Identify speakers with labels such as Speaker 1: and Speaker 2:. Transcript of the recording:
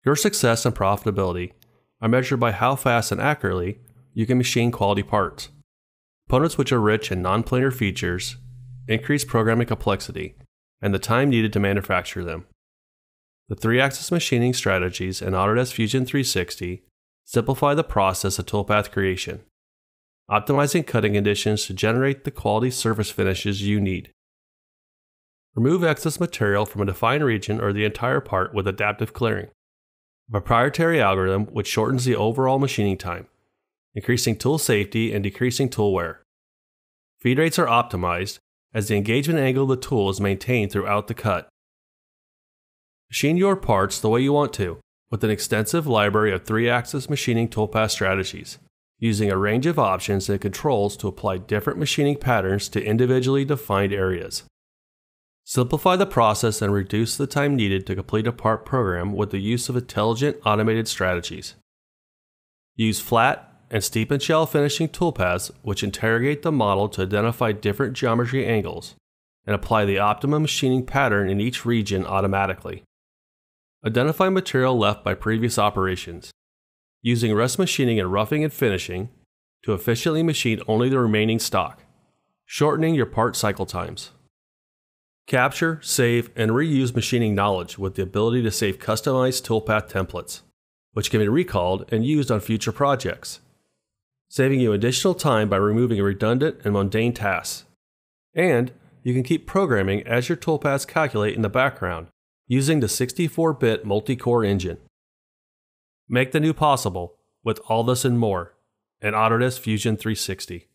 Speaker 1: Your success and profitability are measured by how fast and accurately you can machine quality parts. Components which are rich in non-planar features, increase programming complexity, and the time needed to manufacture them. The 3-axis machining strategies in Autodesk Fusion 360 simplify the process of toolpath creation, optimizing cutting conditions to generate the quality surface finishes you need. Remove excess material from a defined region or the entire part with adaptive clearing, a proprietary algorithm which shortens the overall machining time, increasing tool safety and decreasing tool wear. Feed rates are optimized as the engagement angle of the tool is maintained throughout the cut. Machine your parts the way you want to, with an extensive library of 3-axis machining toolpath strategies, using a range of options and controls to apply different machining patterns to individually defined areas. Simplify the process and reduce the time needed to complete a part program with the use of intelligent automated strategies. Use flat and steep and shallow finishing toolpaths which interrogate the model to identify different geometry angles and apply the optimum machining pattern in each region automatically. Identify material left by previous operations, using rest machining and roughing and finishing to efficiently machine only the remaining stock, shortening your part cycle times. Capture, save, and reuse machining knowledge with the ability to save customized toolpath templates, which can be recalled and used on future projects, saving you additional time by removing redundant and mundane tasks. And you can keep programming as your toolpaths calculate in the background, using the 64-bit multi-core engine. Make the new possible with all this and more in Autodesk Fusion 360.